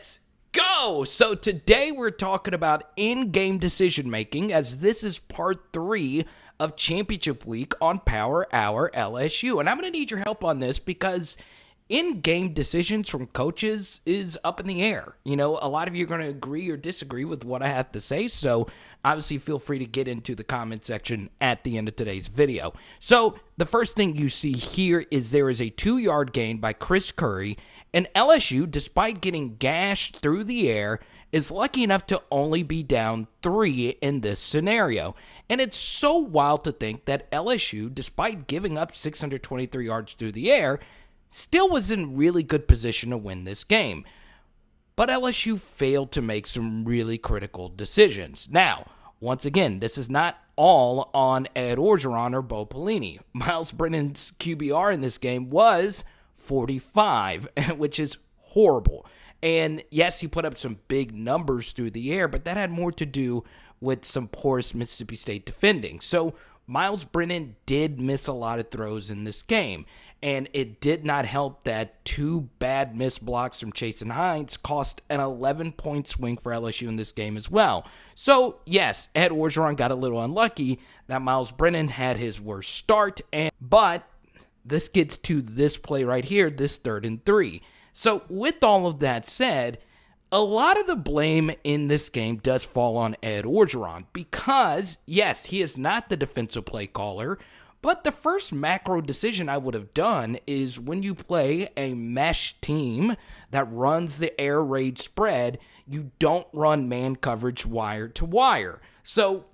Let's go! So today we're talking about in-game decision making, as this is part 3 of Championship Week on Power Hour LSU. And I'm going to need your help on this because in-game decisions from coaches is up in the air. You know, a lot of you are going to agree or disagree with what I have to say, so obviously feel free to get into the comment section at the end of today's video. So the first thing you see here is there is a 2-yard gain by Chris Curry, and LSU, despite getting gashed through the air, is lucky enough to only be down 3 in this scenario. And it's so wild to think that LSU, despite giving up 623 yards through the air, still was in really good position to win this game. But LSU failed to make some really critical decisions. Now, once again, this is not all on Ed Orgeron or Bo Pelini. Miles Brennan's QBR in this game was 45, which is horrible. And yes, he put up some big numbers through the air, but that had more to do with some porous Mississippi State defending. So Miles Brennan did miss a lot of throws in this game, and it did not help that 2 bad missed blocks from Chase and Hines cost an 11-point swing for LSU in this game as well. So yes, Ed Orgeron got a little unlucky that Miles Brennan had his worst start, but this gets to this play right here, this 3rd and 3. So with all of that said, a lot of the blame in this game does fall on Ed Orgeron because, yes, he is not the defensive play caller, but the first macro decision I would have done is when you play a mesh team that runs the air raid spread, you don't run man coverage wire to wire. So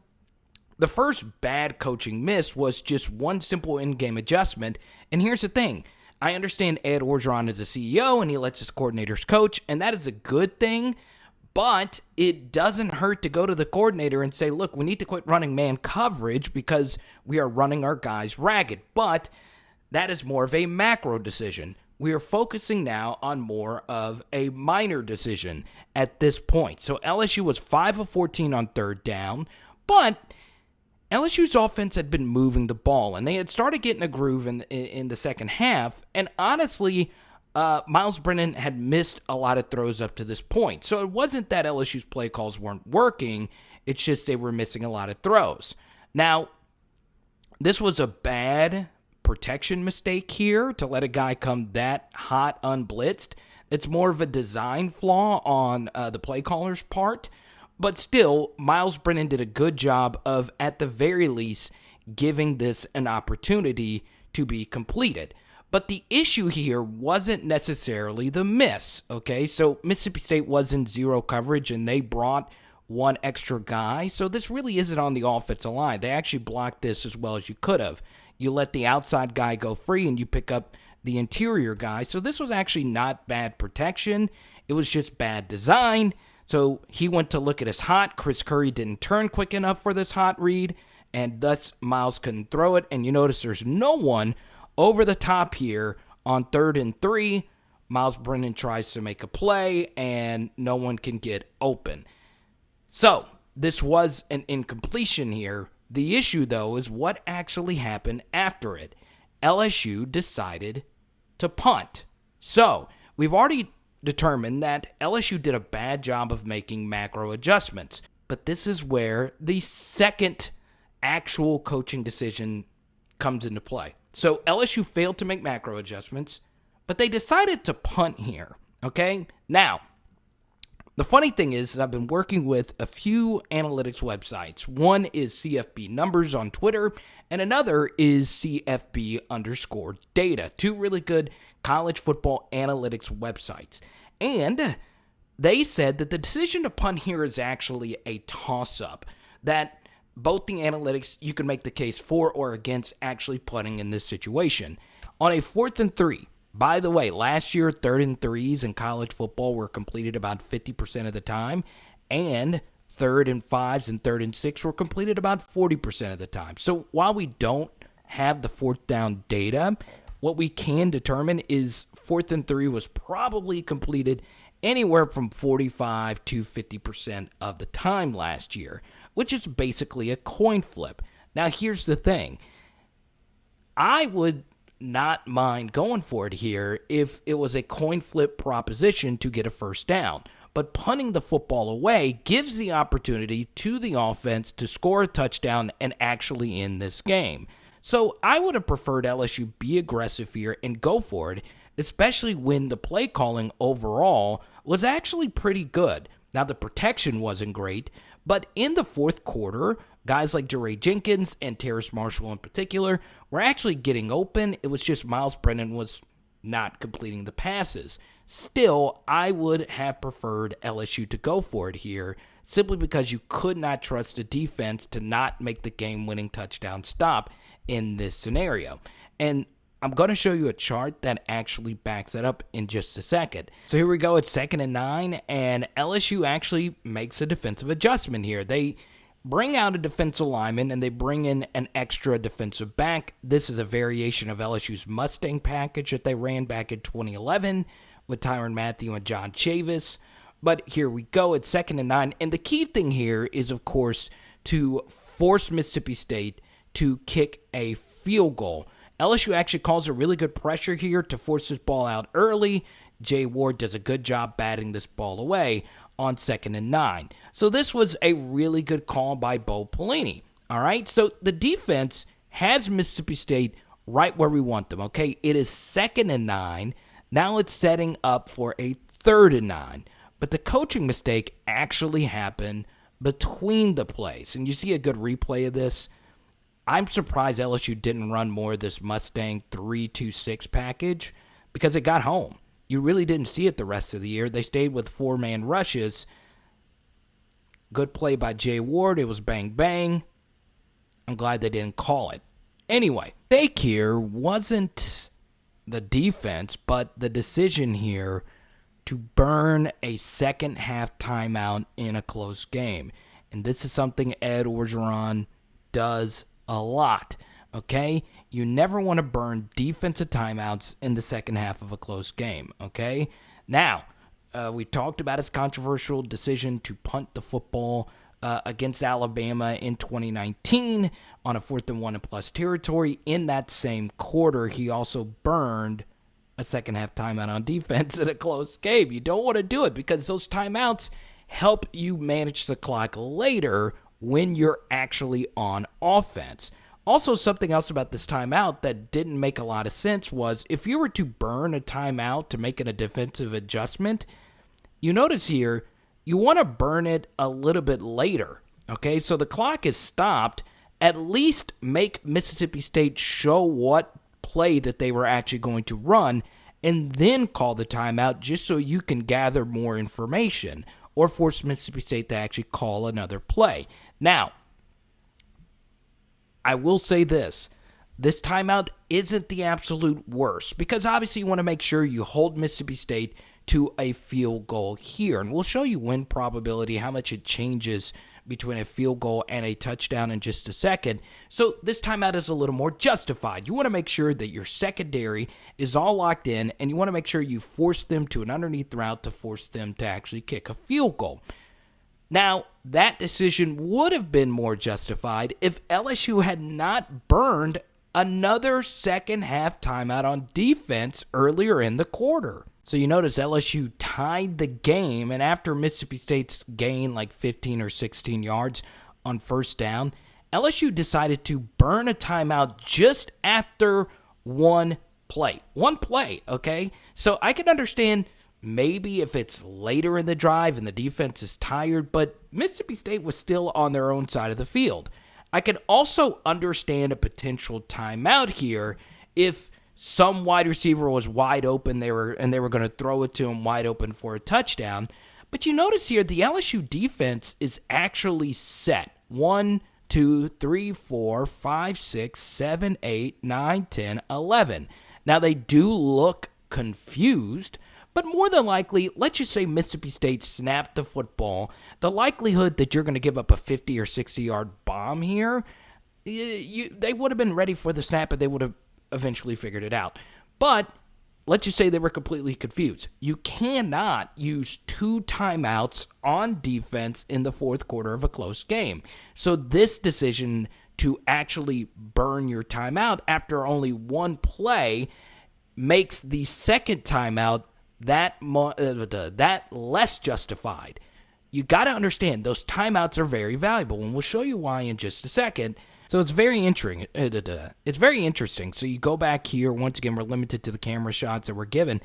the first bad coaching miss was just one simple in-game adjustment, and here's the thing. I understand Ed Orgeron is a CEO and he lets his coordinators coach, and that is a good thing, but it doesn't hurt to go to the coordinator and say, look, we need to quit running man coverage because we are running our guys ragged. But that is more of a macro decision. We are focusing now on more of a minor decision at this point. So LSU was 5 of 14 on 3rd down, but LSU's offense had been moving the ball, and they had started getting a groove in the second half, and honestly, Miles Brennan had missed a lot of throws up to this point. So it wasn't that LSU's play calls weren't working, it's just they were missing a lot of throws. Now, this was a bad protection mistake here to let a guy come that hot unblitzed. It's more of a design flaw on the play caller's part. But still, Miles Brennan did a good job of, at the very least, giving this an opportunity to be completed. But the issue here wasn't necessarily the miss, okay? So Mississippi State was in zero coverage, and they brought one extra guy. So this really isn't on the offensive line. They actually blocked this as well as you could have. You let the outside guy go free, and you pick up the interior guy. So this was actually not bad protection. It was just bad design. So he went to look at his hot. Chris Curry didn't turn quick enough for this hot read, and thus Miles couldn't throw it. And you notice there's no one over the top here on 3rd and 3. Miles Brennan tries to make a play, and no one can get open. So this was an incompletion here. The issue, though, is what actually happened after it. LSU decided to punt. So we've already determined that LSU did a bad job of making macro adjustments. But this is where the second actual coaching decision comes into play. So LSU failed to make macro adjustments, but they decided to punt here, okay? Now, the funny thing is that I've been working with a few analytics websites. One is CFB Numbers on Twitter, and another is CFB_data. 2 really good college football analytics websites. And they said that the decision to punt here is actually a toss-up, that both the analytics, you can make the case for or against actually punting in this situation. On a 4th and 3, by the way, last year 3rd and 3s in college football were completed about 50% of the time, and 3rd and 5s and 3rd and 6 were completed about 40% of the time. So while we don't have the 4th down data, what we can determine is 4th and 3 was probably completed anywhere from 45 to 50% of the time last year, which is basically a coin flip. Now, here's the thing. I would not mind going for it here if it was a coin flip proposition to get a first down. but punting the football away gives the opportunity to the offense to score a touchdown and actually end this game. So I would have preferred LSU be aggressive here and go for it, especially when the play calling overall was actually pretty good. Now, the protection wasn't great, but in the fourth quarter, guys like Jeray Jenkins and Terrace Marshall in particular were actually getting open. It was just Miles Brennan was not completing the passes. Still, I would have preferred LSU to go for it here simply because you could not trust the defense to not make the game-winning touchdown stop in this scenario. And I'm going to show you a chart that actually backs that up in just a second. So here we go. It's 2nd and 9, and LSU actually makes a defensive adjustment here. They bring out a defensive lineman, and they bring in an extra defensive back. This is a variation of LSU's Mustang package that they ran back in 2011 with Tyrann Mathieu and John Chavis. But here we go. It's 2nd and 9, and the key thing here is, of course, to force Mississippi State to kick a field goal. LSU actually calls a really good pressure here to force this ball out early. Jay Ward does a good job batting this ball away on 2nd and 9. So this was a really good call by Bo Pelini. All right, so the defense has Mississippi State right where we want them, okay? It is 2nd and 9. Now it's setting up for a 3rd and 9. But the coaching mistake actually happened between the plays. And you see a good replay of this. I'm surprised LSU didn't run more of this Mustang 3-2-6 package because it got home. You really didn't see it the rest of the year. They stayed with 4-man rushes. Good play by Jay Ward. It was bang, bang. I'm glad they didn't call it. Anyway, mistake here wasn't the defense, but the decision here to burn a second-half timeout in a close game. And this is something Ed Orgeron does a lot, okay? You never want to burn defensive timeouts in the second half of a close game, okay? Now, we talked about his controversial decision to punt the football against Alabama in 2019 on a 4th and 1 and plus territory. In that same quarter, he also burned a second-half timeout on defense in a close game. You don't want to do it because those timeouts help you manage the clock later when you're actually on offense. Also, something else about this timeout that didn't make a lot of sense was if you were to burn a timeout to make it a defensive adjustment, you notice here, you want to burn it a little bit later, okay? So the clock is stopped. At least make Mississippi State show what play that they were actually going to run and then call the timeout just so you can gather more information or force Mississippi State to actually call another play. Now, I will say this. This timeout isn't the absolute worst because obviously you want to make sure you hold Mississippi State to a field goal here. And we'll show you win probability, how much it changes between a field goal and a touchdown in just a second. So this timeout is a little more justified. You want to make sure that your secondary is all locked in, and you want to make sure you force them to an underneath route to force them to actually kick a field goal. Now, that decision would have been more justified if LSU had not burned another second half timeout on defense earlier in the quarter. So you notice LSU tied the game, and after Mississippi State's gain like 15 or 16 yards on first down, LSU decided to burn a timeout just after one play. One play, okay? So I can understand maybe if it's later in the drive and the defense is tired, but Mississippi State was still on their own side of the field. I can also understand a potential timeout here if some wide receiver was wide open, they were going to throw it to him wide open for a touchdown. But you notice here the LSU defense is actually set. 1, 2, 3, 4, 5, 6, 7, 8, 9, 10, 11. Now they do look confused, but more than likely, let's just say Mississippi State snapped the football. The likelihood that you're going to give up a 50 or 60-yard bomb here, they would have been ready for the snap and they would have eventually figured it out. But let's just say they were completely confused. You cannot use 2 timeouts on defense in the fourth quarter of a close game. So this decision to actually burn your timeout after only one play makes the second timeout that less justified. You got to understand those timeouts are very valuable, and we'll show you why in just a second. So it's very interesting. It's very interesting. So you go back here. Once again, we're limited to the camera shots that we're given.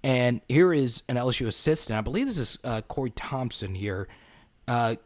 And here is an LSU assistant. I believe this is Corey Thompson here,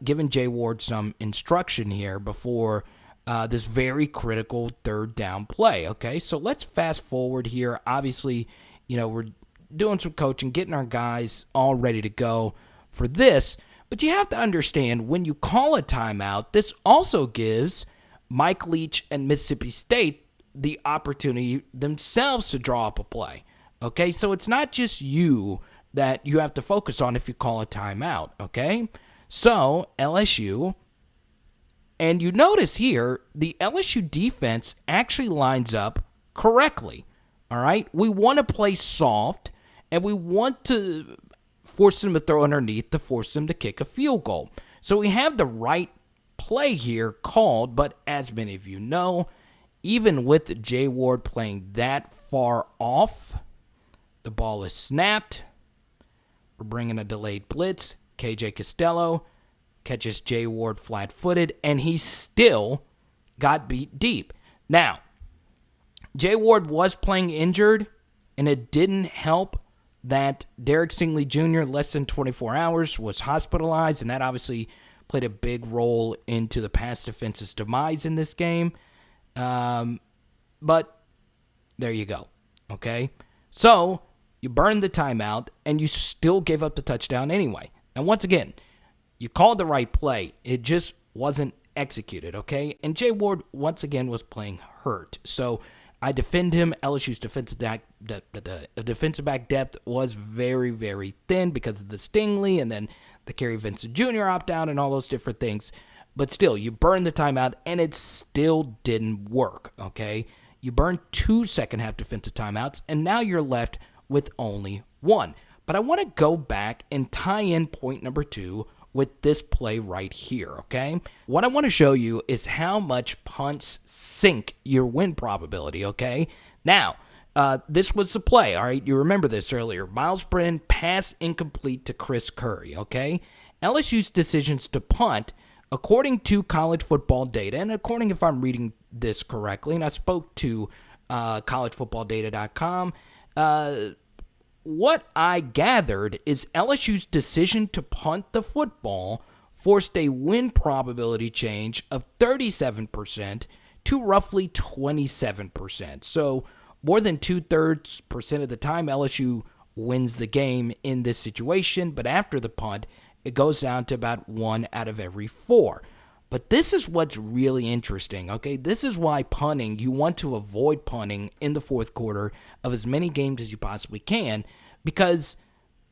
giving Jay Ward some instruction here before this very critical third down play. Okay, so let's fast forward here. Obviously, we're doing some coaching, getting our guys all ready to go for this. But you have to understand, when you call a timeout, this also gives Mike Leach and Mississippi State the opportunity themselves to draw up a play. Okay, so it's not just you that you have to focus on if you call a timeout. Okay, so LSU, and you notice here, the LSU defense actually lines up correctly. All right, we want to play soft, and we want to force them to throw underneath to force them to kick a field goal. So we have the right play here called, but as many of you know, even with Jay Ward playing that far off, the ball is snapped. We're bringing a delayed blitz. KJ Costello catches Jay Ward flat-footed, and he still got beat deep. Now, Jay Ward was playing injured, and it didn't help that Derek Stingley Jr., less than 24 hours, was hospitalized, and that obviously played a big role into the pass defense's demise in this game. But there you go, okay? So you burned the timeout, and you still gave up the touchdown anyway. And once again, you called the right play. It just wasn't executed, okay? And Jay Ward, once again, was playing hurt. So I defend him. LSU's defensive back depth was very, very thin because of the Stingley and then the Kerry Vincent Jr. opt-out and all those different things. But still, you burned the timeout, and it still didn't work, okay? You burned 2 second-half defensive timeouts, and now you're left with only one. But I want to go back and tie in point number 2 with this play right here, okay? What I want to show you is how much punts sink your win probability, okay? Now, this was the play, all right? You remember this earlier. Miles Brennan pass incomplete to Chris Curry, okay? LSU's decisions to punt, according to college football data, and according if I'm reading this correctly, and I spoke to collegefootballdata.com, what I gathered is LSU's decision to punt the football forced a win probability change of 37% to roughly 27%. So more than 2/3% of the time, LSU wins the game in this situation, but after the punt, it goes down to about 1 out of every 4. But this is what's really interesting, okay? This is why punting, you want to avoid punting in the fourth quarter of as many games as you possibly can, because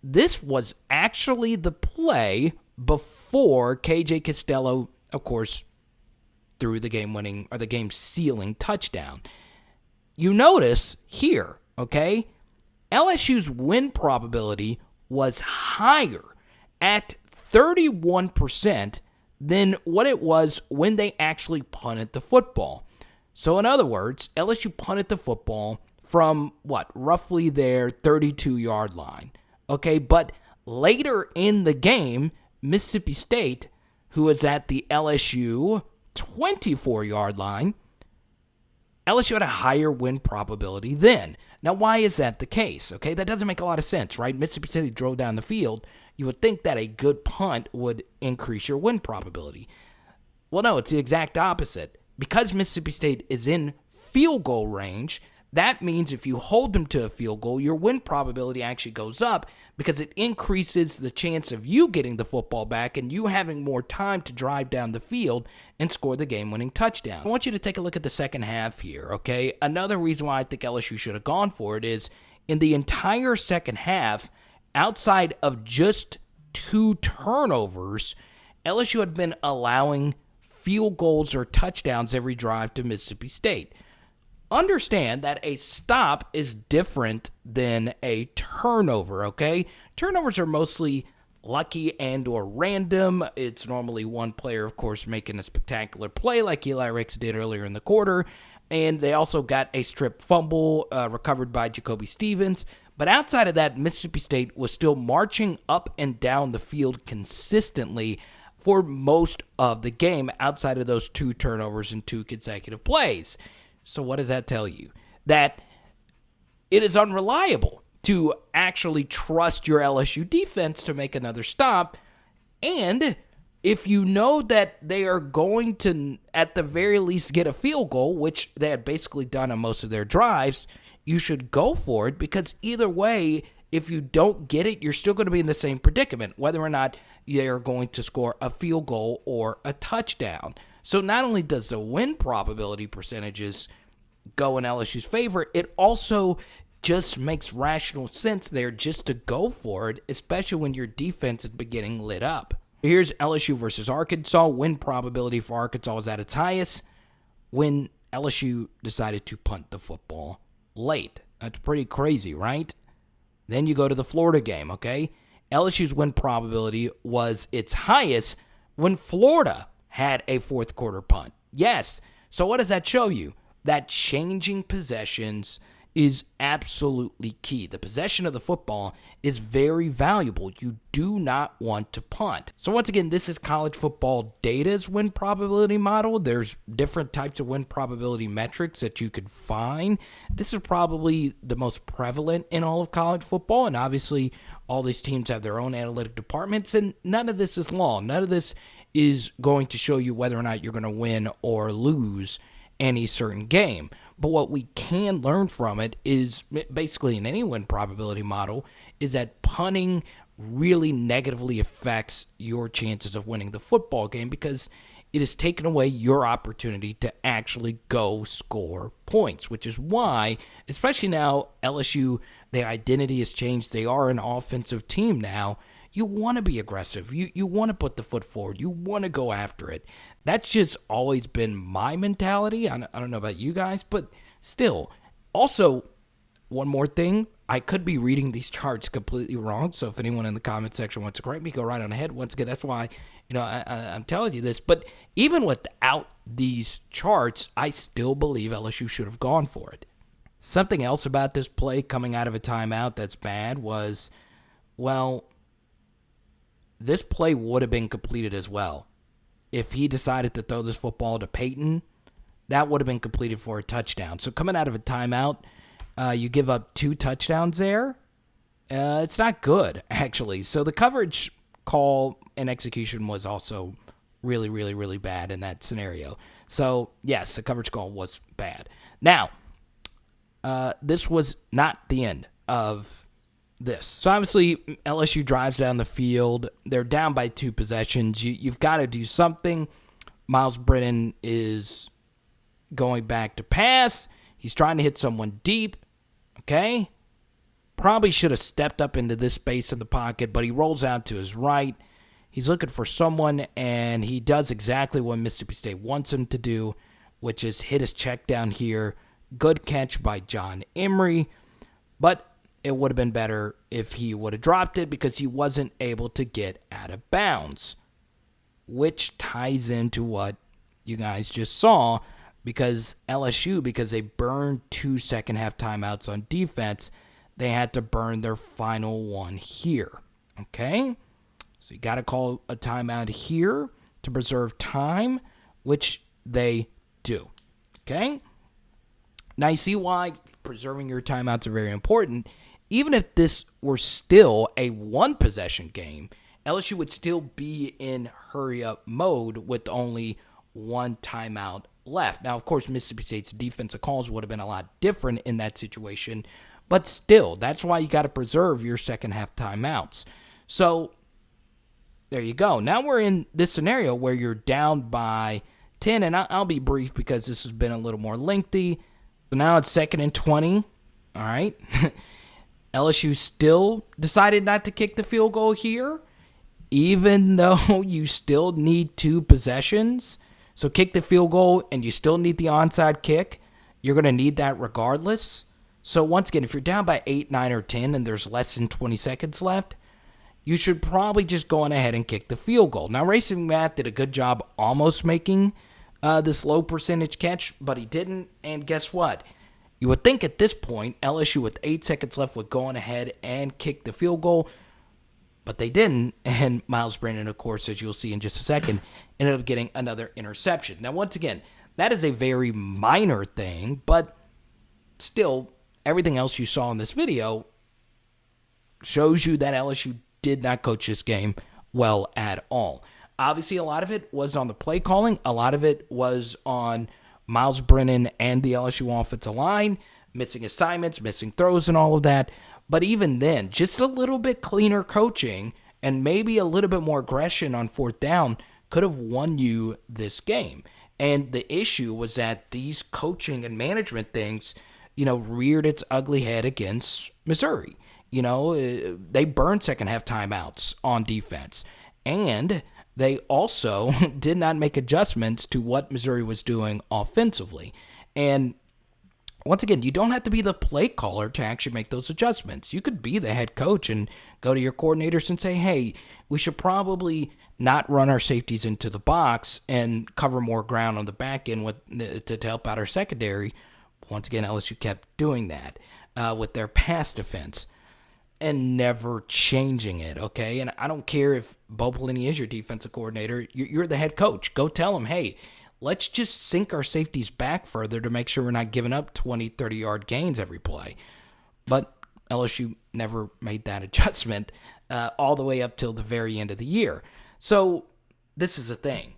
this was actually the play before KJ Costello, of course, threw the game-winning or the game-sealing touchdown. You notice here, okay, LSU's win probability was higher at 31% than what it was when they actually punted the football. So in other words, LSU punted the football from roughly their 32-yard line. Okay, but later in the game, Mississippi State, who was at the LSU 24-yard line, LSU had a higher win probability then. Now, why is that the case? Okay, that doesn't make a lot of sense, right? Mississippi State drove down the field. You would think that a good punt would increase your win probability. Well, no, it's the exact opposite. Because Mississippi State is in field goal range, that means if you hold them to a field goal, your win probability actually goes up because it increases the chance of you getting the football back and you having more time to drive down the field and score the game-winning touchdown. I want you to take a look at the second half here, okay? Another reason why I think LSU should have gone for it is in the entire second half, outside of just 2 turnovers, LSU had been allowing field goals or touchdowns every drive to Mississippi State. Understand that a stop is different than a turnover, okay? Turnovers are mostly lucky and or random. It's normally one player, of course, making a spectacular play like Eli Ricks did earlier in the quarter. And they also got a strip fumble recovered by Jacoby Stevens. But outside of that, Mississippi State was still marching up and down the field consistently for most of the game, outside of those 2 turnovers and 2 consecutive plays. So what does that tell you? That it is unreliable to actually trust your LSU defense to make another stop. And if you know that they are going to, at the very least, get a field goal, which they had basically done on most of their drives, you should go for it, because either way, if you don't get it, you're still going to be in the same predicament, whether or not they're going to score a field goal or a touchdown. So not only does the win probability percentages go in LSU's favor, it also just makes rational sense there just to go for it, especially when your defense is beginning lit up. Here's LSU versus Arkansas. Win probability for Arkansas is at its highest when LSU decided to punt the football late. That's pretty crazy, right? Then you go to the Florida game, okay? LSU's win probability was its highest when Florida had a fourth quarter punt. Yes. So what does that show you? That changing possessions is absolutely key. The possession of the football is very valuable. You do not want to punt. So once again, this is college football data's win probability model. There's different types of win probability metrics that you could find. This is probably the most prevalent in all of college football, and obviously all these teams have their own analytic departments, and none of this is law. None of this is going to show you whether or not you're going to win or lose any certain game. But what we can learn from it is, basically in any win probability model, is that punting really negatively affects your chances of winning the football game, because it has taken away your opportunity to actually go score points, which is why, especially now, LSU, their identity has changed. They are an offensive team now. You want to be aggressive. You want to put the foot forward. You want to go after it. That's just always been my mentality. I don't know about you guys, but still. Also, one more thing. I could be reading these charts completely wrong, so if anyone in the comment section wants to correct me, go right on ahead. Once again, that's why I'm telling you this. But even without these charts, I still believe LSU should have gone for it. Something else about this play coming out of a timeout that's bad was, well, this play would have been completed as well. If he decided to throw this football to Peyton, that would have been completed for a touchdown. So coming out of a timeout, you give up 2 touchdowns there. It's not good, actually. So the coverage call and execution was also really, really, really bad in that scenario. So, yes, the coverage call was bad. Now, this was not the end of this. So obviously LSU drives down the field. They're down by 2 possessions. You've got to do something. Miles Brennan is going back to pass. He's trying to hit someone deep. Okay? Probably should have stepped up into this space in the pocket, but he rolls out to his right. He's looking for someone, and he does exactly what Mississippi State wants him to do, which is hit his check down here. Good catch by John Emery, but it would have been better if he would have dropped it because he wasn't able to get out of bounds, which ties into what you guys just saw, because LSU, because they burned 2 second-half timeouts on defense, they had to burn their final one here, okay? So you got to call a timeout here to preserve time, which they do, okay? Now you see why preserving your timeouts are very important. Even if this were still a one-possession game, LSU would still be in hurry-up mode with only 1 timeout left. Now, of course, Mississippi State's defensive calls would have been a lot different in that situation, but still, that's why you got to preserve your second-half timeouts. So, there you go. Now we're in this scenario where you're down by 10, and I'll be brief because this has been a little more lengthy. So now it's 2nd and 20, all right? LSU still decided not to kick the field goal here, even though you still need 2 possessions. So kick the field goal, and you still need the onside kick. You're going to need that regardless. So once again, if you're down by 8, 9, or 10, and there's less than 20 seconds left, you should probably just go on ahead and kick the field goal. Now, Racing Matt did a good job almost making this low percentage catch, but he didn't. And guess what? You would think at this point, LSU with 8 seconds left would go on ahead and kick the field goal, but they didn't. And Miles Brennan, of course, as you'll see in just a second, ended up getting another interception. Now, once again, that is a very minor thing, but still, everything else you saw in this video shows you that LSU did not coach this game well at all. Obviously, a lot of it was on the play calling. A lot of it was on Miles Brennan and the LSU offensive line, missing assignments, missing throws, and all of that. But even then, just a little bit cleaner coaching and maybe a little bit more aggression on fourth down could have won you this game. And the issue was that these coaching and management things, reared its ugly head against Missouri. They burned second half timeouts on defense. And they also did not make adjustments to what Missouri was doing offensively. And once again, you don't have to be the play caller to actually make those adjustments. You could be the head coach and go to your coordinators and say, hey, we should probably not run our safeties into the box and cover more ground on the back end to help out our secondary. Once again, LSU kept doing that with their pass defense and never changing it, okay? And I don't care if Bo Pelini is your defensive coordinator. You're the head coach. Go tell him, hey, let's just sink our safeties back further to make sure we're not giving up 20, 30-yard gains every play. But LSU never made that adjustment all the way up till the very end of the year. So this is the thing.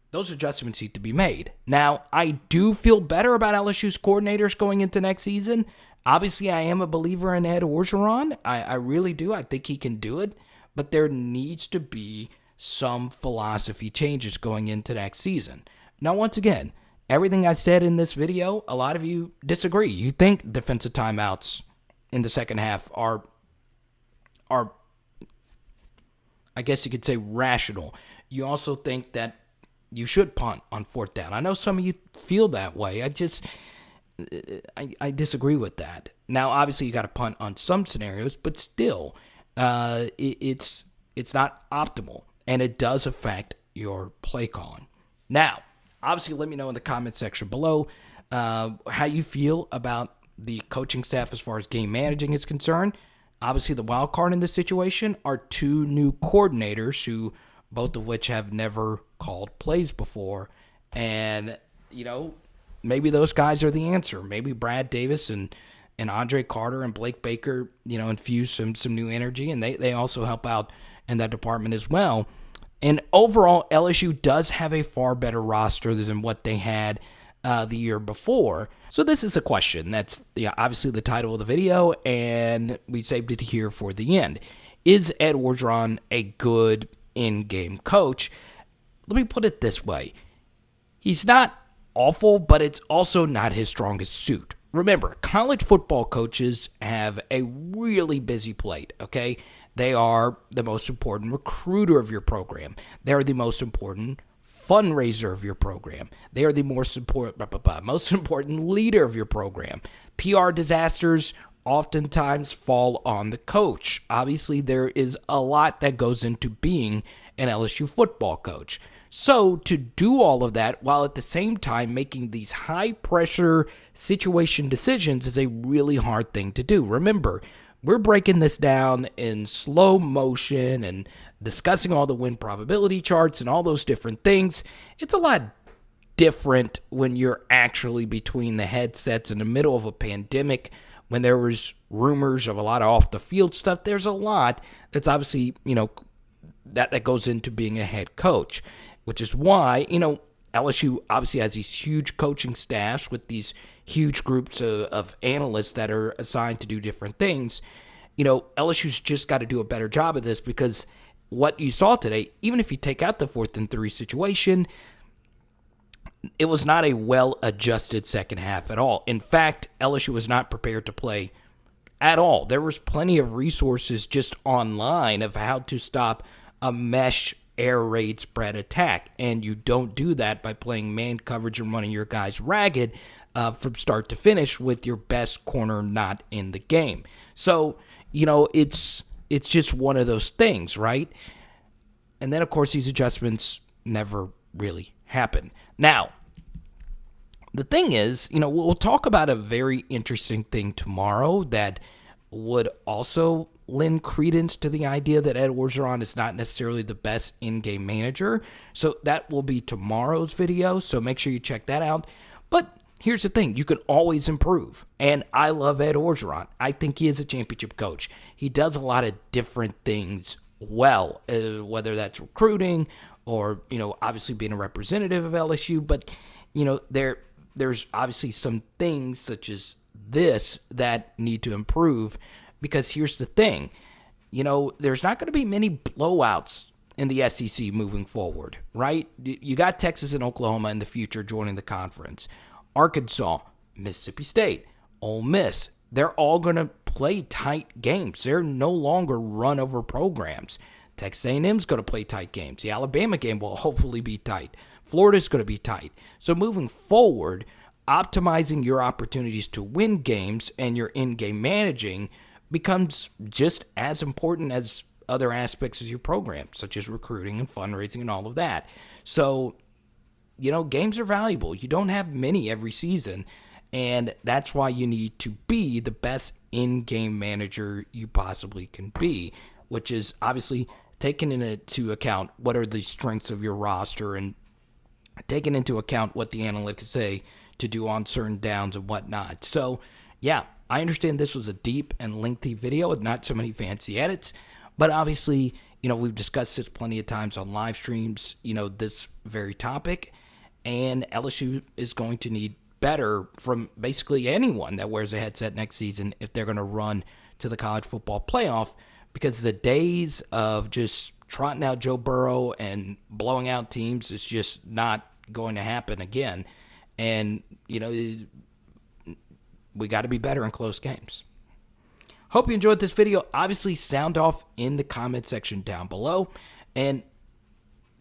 Those adjustments need to be made. Now, I do feel better about LSU's coordinators going into next season. Obviously, I am a believer in Ed Orgeron. I really do. I think he can do it. But there needs to be some philosophy changes going into next season. Now, once again, everything I said in this video, a lot of you disagree. You think defensive timeouts in the second half are I guess you could say rational. You also think that you should punt on fourth down. I know some of you feel that way. I disagree with that. Now, obviously, you got to punt on some scenarios, but still, it's not optimal, and it does affect your play calling. Now, obviously, let me know in the comment section below how you feel about the coaching staff as far as game managing is concerned. Obviously, the wild card in this situation are two new coordinators who, both of which have never called plays before. And, maybe those guys are the answer. Maybe Brad Davis and Andre Carter and Blake Baker, infuse some new energy, and they also help out in that department as well. And overall, LSU does have a far better roster than what they had the year before. So this is a question. That's obviously the title of the video, and we saved it here for the end. Is Ed Orgeron a good in-game coach? Let me put it this way. He's not awful, but it's also not his strongest suit. Remember, college football coaches have a really busy plate, okay? They are the most important recruiter of your program. They're the most important fundraiser of your program. They are the most important leader of your program. PR disasters oftentimes fall on the coach. Obviously, there is a lot that goes into being an LSU football coach. So to do all of that while at the same time making these high-pressure situation decisions is a really hard thing to do. Remember, we're breaking this down in slow motion and discussing all the win probability charts and all those different things. It's a lot different when you're actually between the headsets in the middle of a pandemic, when there was rumors of a lot of off-the-field stuff. There's a lot that's obviously, that goes into being a head coach, which is why, LSU obviously has these huge coaching staffs with these huge groups of analysts that are assigned to do different things. LSU's just got to do a better job of this, because what you saw today, even if you take out the 4th and 3 situation, it was not a well-adjusted second half at all. In fact, LSU was not prepared to play at all. There was plenty of resources just online of how to stop a mesh air raid spread attack, and you don't do that by playing man coverage and running your guys ragged from start to finish with your best corner not in the game. So, it's just one of those things, right? And then, of course, these adjustments never really happen. Now, The thing is, we'll talk about a very interesting thing tomorrow that would also lend credence to the idea that Ed Orgeron is not necessarily the best in-game manager. So that will be tomorrow's video, so make sure you check that out. But here's the thing, you can always improve. And I love Ed Orgeron. I think he is a championship coach. He does a lot of different things well, whether that's recruiting or, obviously being a representative of LSU. But, there's obviously some things such as this that need to improve, because here's the thing, there's not going to be many blowouts in the SEC moving forward, right? You got Texas and Oklahoma in the future joining the conference. Arkansas, Mississippi State, Ole Miss, they're all going to play tight games. They're no longer run-over programs. Texas A&M's going to play tight games. The Alabama game will hopefully be tight. Florida's going to be tight. So moving forward, optimizing your opportunities to win games and your in-game managing becomes just as important as other aspects of your program, such as recruiting and fundraising and all of that. So, games are valuable. You don't have many every season, and that's why you need to be the best in-game manager you possibly can be, which is obviously taking into account what are the strengths of your roster and taking into account what the analytics say to do on certain downs and whatnot. So, yeah, I understand this was a deep and lengthy video with not so many fancy edits, but obviously, we've discussed this plenty of times on live streams, this very topic, and LSU is going to need better from basically anyone that wears a headset next season if they're going to run to the college football playoff, because the days of just trotting out Joe Burrow and blowing out teams is just not going to happen again. And, we got to be better in close games. Hope you enjoyed this video. Obviously, sound off in the comment section down below. And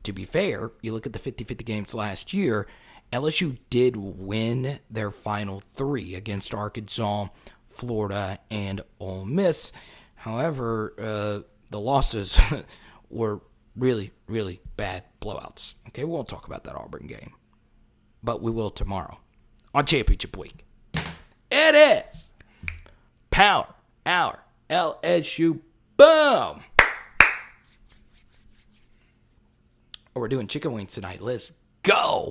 to be fair, you look at the 50-50 games last year, LSU did win their final 3 against Arkansas, Florida, and Ole Miss. However, the losses were really, really bad blowouts. Okay, we won't talk about that Auburn game, but we will tomorrow on Championship Week. It is Power Hour LSU. Boom! Oh, we're doing chicken wings tonight. Let's go!